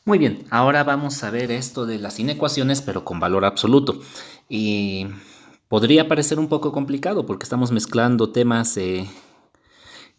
Muy bien, ahora vamos a ver esto de las inecuaciones, pero con valor absoluto. Y podría parecer un poco complicado porque estamos mezclando temas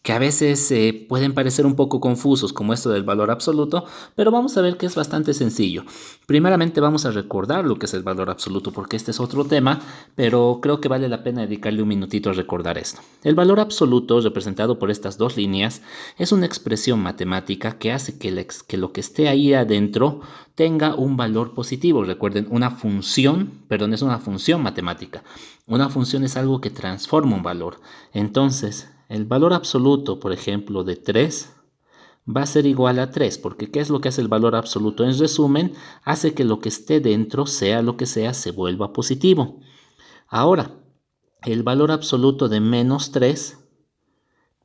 que a veces pueden parecer un poco confusos, como esto del valor absoluto, pero vamos a ver que es bastante sencillo. Primeramente vamos a recordar lo que es el valor absoluto, porque este es otro tema, pero creo que vale la pena dedicarle un minutito a recordar esto. El valor absoluto, representado por estas dos líneas, es una expresión matemática que hace que lo que esté ahí adentro tenga un valor positivo. Recuerden, una función, perdón, es una función matemática. Una función es algo que transforma un valor. Entonces, el valor absoluto, por ejemplo, de 3 va a ser igual a 3, porque ¿qué es lo que hace el valor absoluto? En resumen, hace que lo que esté dentro, sea lo que sea, se vuelva positivo. Ahora, el valor absoluto de -3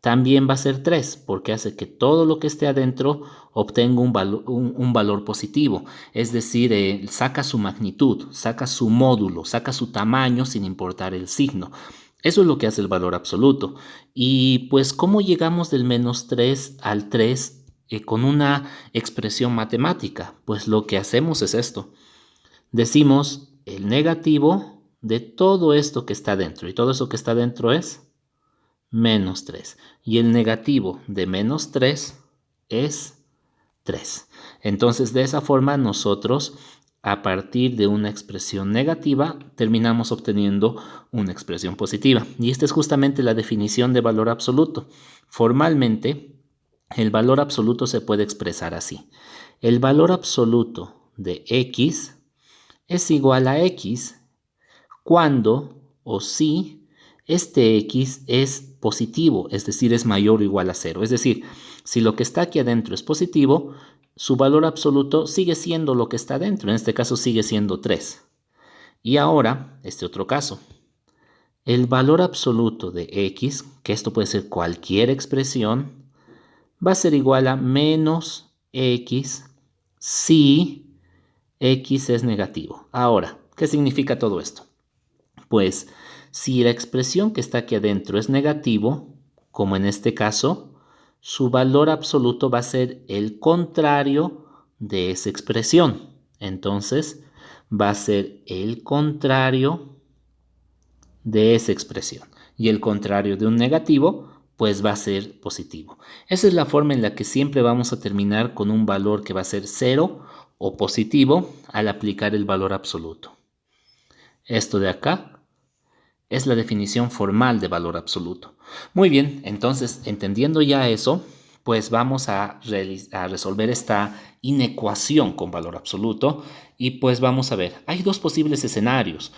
también va a ser 3, porque hace que todo lo que esté adentro obtenga un valor positivo. Es decir, saca su magnitud, saca su módulo, saca su tamaño sin importar el signo. Eso es lo que hace el valor absoluto. Y pues, ¿cómo llegamos del -3 al 3 con una expresión matemática? Pues lo que hacemos es esto. Decimos el negativo de todo esto que está dentro. Y todo eso que está dentro es -3. Y el negativo de -3 es 3. Entonces, de esa forma, nosotros, a partir de una expresión negativa, terminamos obteniendo una expresión positiva. Y esta es justamente la definición de valor absoluto. Formalmente, el valor absoluto se puede expresar así. El valor absoluto de x es igual a x cuando o si este x es positivo, es decir, es mayor o igual a cero. Es decir, si lo que está aquí adentro es positivo, su valor absoluto sigue siendo lo que está dentro, en este caso sigue siendo 3. Y ahora, este otro caso, el valor absoluto de x, que esto puede ser cualquier expresión, va a ser igual a menos x si x es negativo. Ahora, ¿qué significa todo esto? Pues si la expresión que está aquí adentro es negativo, como en este caso, su valor absoluto va a ser el contrario de esa expresión. Entonces, va a ser el contrario de esa expresión. Y el contrario de un negativo, pues va a ser positivo. Esa es la forma en la que siempre vamos a terminar con un valor que va a ser cero o positivo al aplicar el valor absoluto. Esto de acá es la definición formal de valor absoluto. Muy bien, entonces, entendiendo ya eso, pues vamos a resolver esta inecuación con valor absoluto y pues vamos a ver, hay dos posibles escenarios.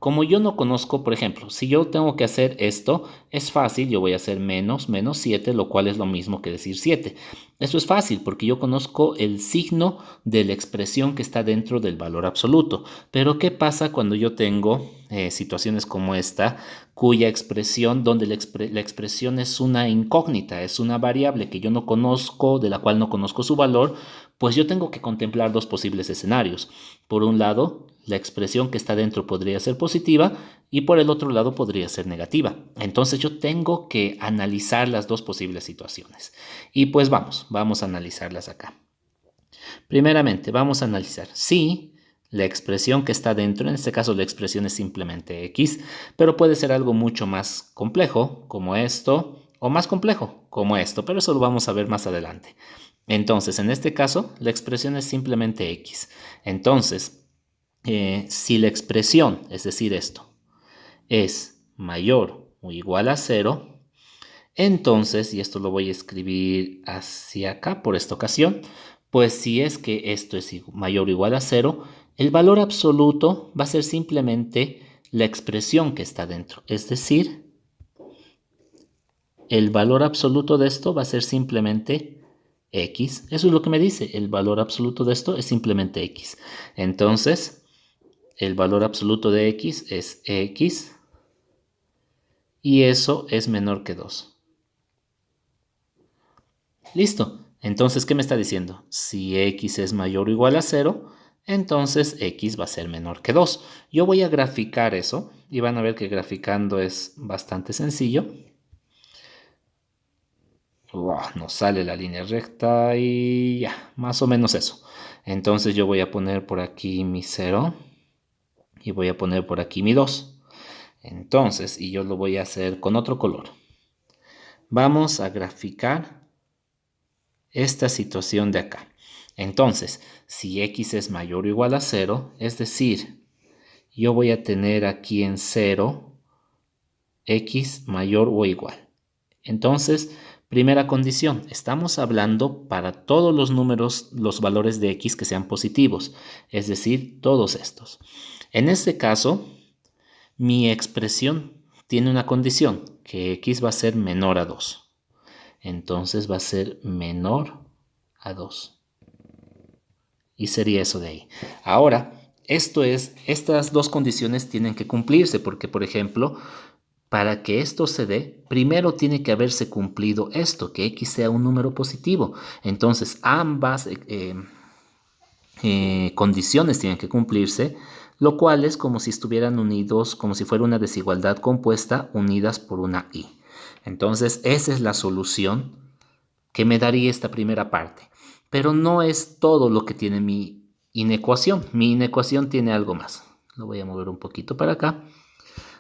Como yo no conozco, por ejemplo, si yo tengo que hacer esto, es fácil, yo voy a hacer menos 7, lo cual es lo mismo que decir 7. Eso es fácil porque yo conozco el signo de la expresión que está dentro del valor absoluto. Pero ¿qué pasa cuando yo tengo situaciones como esta, cuya expresión, donde la expresión es una incógnita, es una variable que yo no conozco, de la cual no conozco su valor? Pues yo tengo que contemplar dos posibles escenarios. Por un lado, la expresión que está dentro podría ser positiva y por el otro lado podría ser negativa. Entonces yo tengo que analizar las dos posibles situaciones. Y pues vamos a analizarlas acá. Primeramente, vamos a analizar si la expresión que está dentro, en este caso la expresión es simplemente x, pero puede ser algo mucho más complejo, como esto, o más complejo, como esto, pero eso lo vamos a ver más adelante. Entonces, en este caso, la expresión es simplemente x. Entonces, si la expresión, es decir, esto, es mayor o igual a 0, entonces, y esto lo voy a escribir hacia acá por esta ocasión, pues si es que esto es mayor o igual a 0, el valor absoluto va a ser simplemente la expresión que está dentro. Es decir, el valor absoluto de esto va a ser simplemente x. Eso es lo que me dice. El valor absoluto de esto es simplemente x. Entonces, el valor absoluto de x es x y eso es menor que 2. Listo. Entonces, ¿qué me está diciendo? Si x es mayor o igual a 0, entonces x va a ser menor que 2. Yo voy a graficar eso y van a ver que graficando es bastante sencillo. Nos sale la línea recta y ya, más o menos eso. Entonces yo voy a poner por aquí mi 0 y voy a poner por aquí mi 2. Entonces, y yo lo voy a hacer con otro color. Vamos a graficar esta situación de acá. Entonces, si x es mayor o igual a 0, es decir, yo voy a tener aquí en 0 x mayor o igual. Entonces, primera condición, estamos hablando para todos los números, los valores de x que sean positivos, es decir, todos estos. En este caso, mi expresión tiene una condición, que x va a ser menor a 2. Entonces va a ser menor a 2. Y sería eso de ahí. Ahora, estas dos condiciones tienen que cumplirse porque, por ejemplo, para que esto se dé, primero tiene que haberse cumplido esto, que x sea un número positivo. Entonces, ambas condiciones tienen que cumplirse, lo cual es como si estuvieran unidos, como si fuera una desigualdad compuesta unidas por una y. Entonces, esa es la solución que me daría esta primera parte. Pero no es todo lo que tiene mi inecuación. Mi inecuación tiene algo más. Lo voy a mover un poquito para acá.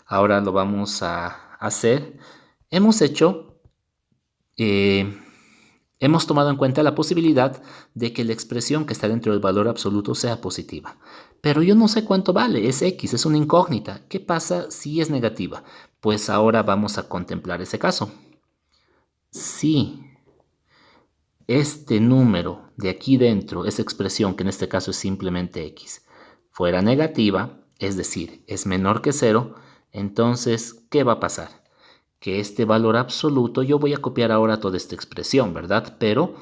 Ahora lo vamos a hacer. Hemos tomado en cuenta la posibilidad de que la expresión que está dentro del valor absoluto sea positiva. Pero yo no sé cuánto vale, es x, es una incógnita. ¿Qué pasa si es negativa? Pues ahora vamos a contemplar ese caso. Si este número de aquí dentro, esa expresión que en este caso es simplemente x, fuera negativa, es decir, es menor que 0, entonces, ¿qué va a pasar? Que este valor absoluto, yo voy a copiar ahora toda esta expresión, ¿verdad? Pero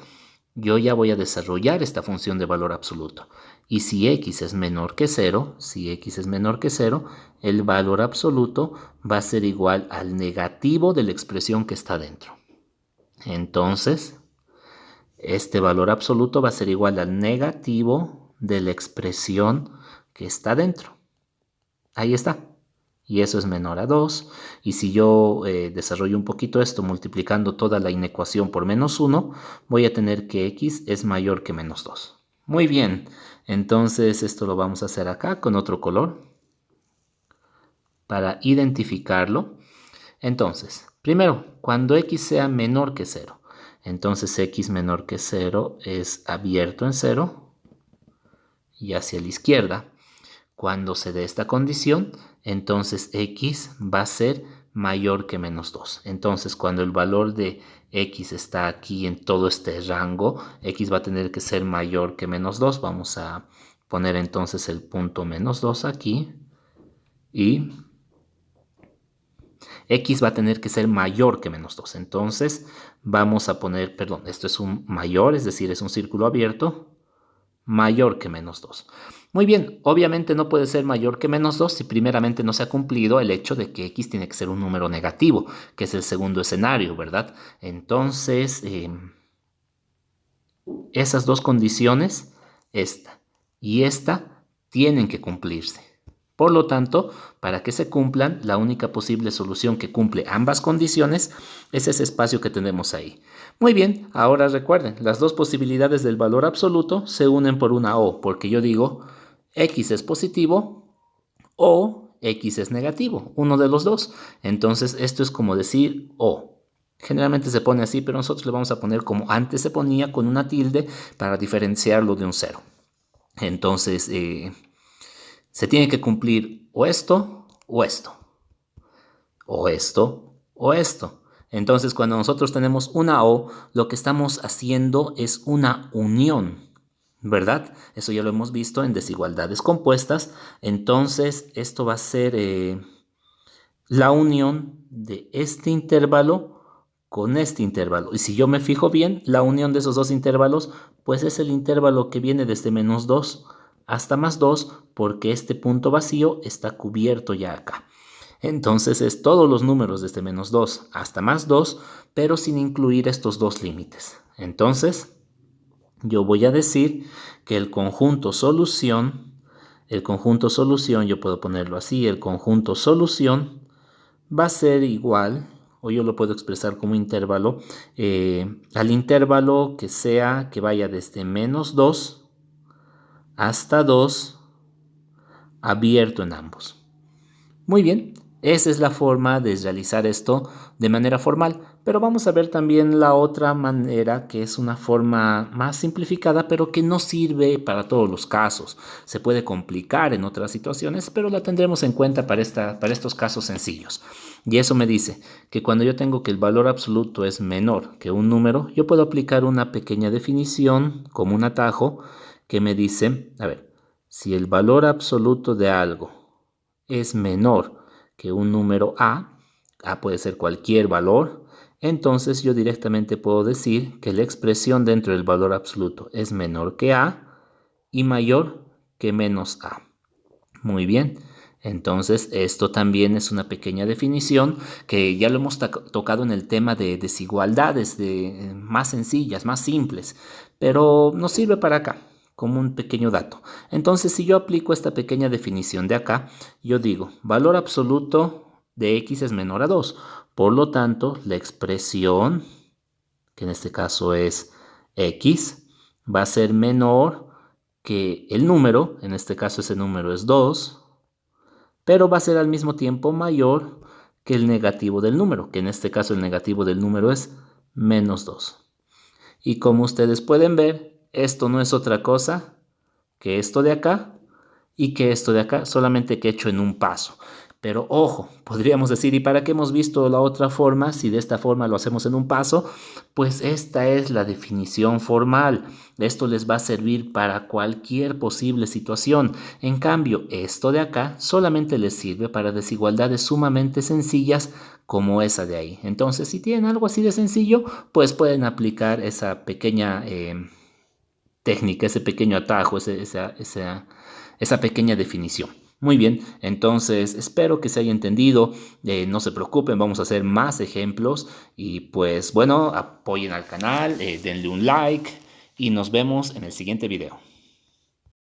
yo ya voy a desarrollar esta función de valor absoluto. Y si x es menor que 0, el valor absoluto va a ser igual al negativo de la expresión que está dentro. Entonces, este valor absoluto va a ser igual al negativo de la expresión que está dentro. Ahí está. Y eso es menor a 2. Y si yo desarrollo un poquito esto multiplicando toda la inecuación por menos 1, voy a tener que x es mayor que menos 2. Muy bien. Entonces esto lo vamos a hacer acá con otro color para identificarlo. Entonces, primero, cuando x sea menor que 0. Entonces x menor que 0 es abierto en 0 y hacia la izquierda. Cuando se dé esta condición, entonces x va a ser mayor que menos 2. Entonces, cuando el valor de x está aquí en todo este rango, x va a tener que ser mayor que menos 2. Vamos a poner entonces el punto menos 2 aquí. Y x va a tener que ser mayor que menos 2. Entonces, vamos a poner, perdón, esto es un mayor, es decir, es un círculo abierto, mayor que menos 2. Muy bien, obviamente no puede ser mayor que menos 2 si primeramente no se ha cumplido el hecho de que x tiene que ser un número negativo, que es el segundo escenario, ¿verdad? Entonces, esas dos condiciones, esta y esta, tienen que cumplirse. Por lo tanto, para que se cumplan, la única posible solución que cumple ambas condiciones es ese espacio que tenemos ahí. Muy bien, ahora recuerden, las dos posibilidades del valor absoluto se unen por una O, porque yo digo x es positivo o x es negativo, uno de los dos. Entonces, esto es como decir O. Generalmente se pone así, pero nosotros le vamos a poner como antes se ponía con una tilde para diferenciarlo de un cero. Entonces, se tiene que cumplir o esto o esto, o esto o esto. Entonces, cuando nosotros tenemos una O, lo que estamos haciendo es una unión, ¿verdad? Eso ya lo hemos visto en desigualdades compuestas. Entonces, esto va a ser la unión de este intervalo con este intervalo. Y si yo me fijo bien, la unión de esos dos intervalos, pues es el intervalo que viene desde menos 2 hasta más 2, porque este punto vacío está cubierto ya acá. Entonces es todos los números desde menos 2 hasta más 2, pero sin incluir estos dos límites. Entonces, yo voy a decir que el conjunto solución, yo puedo ponerlo así, el conjunto solución va a ser igual o yo lo puedo expresar como intervalo, al intervalo que vaya desde -2 hasta 2, abierto en ambos. Muy bien, esa es la forma de realizar esto de manera formal, pero vamos a ver también la otra manera, que es una forma más simplificada, pero que no sirve para todos los casos. Se puede complicar en otras situaciones, pero la tendremos en cuenta para estos casos sencillos. Y eso me dice que cuando yo tengo que el valor absoluto es menor que un número, yo puedo aplicar una pequeña definición como un atajo que me dice, a ver, si el valor absoluto de algo es menor que un número A puede ser cualquier valor, entonces yo directamente puedo decir que la expresión dentro del valor absoluto es menor que A y mayor que menos A. Muy bien, entonces esto también es una pequeña definición que ya lo hemos tocado en el tema de desigualdades más sencillas, más simples, pero nos sirve para acá como un pequeño dato. Entonces, si yo aplico esta pequeña definición de acá, yo digo, valor absoluto de x es menor a 2. Por lo tanto, la expresión, que en este caso es x, va a ser menor que el número, en este caso ese número es 2, pero va a ser al mismo tiempo mayor que el negativo del número, que en este caso el negativo del número es -2. Y como ustedes pueden ver, esto no es otra cosa que esto de acá y que esto de acá, solamente que hecho en un paso. Pero ojo, podríamos decir, ¿y para qué hemos visto la otra forma? Si de esta forma lo hacemos en un paso, pues esta es la definición formal. Esto les va a servir para cualquier posible situación. En cambio, esto de acá solamente les sirve para desigualdades sumamente sencillas como esa de ahí. Entonces, si tienen algo así de sencillo, pues pueden aplicar esa pequeña técnica, ese pequeño atajo, esa pequeña definición. Muy bien, entonces espero que se haya entendido, no se preocupen, vamos a hacer más ejemplos y pues bueno, apoyen al canal, denle un like y nos vemos en el siguiente video.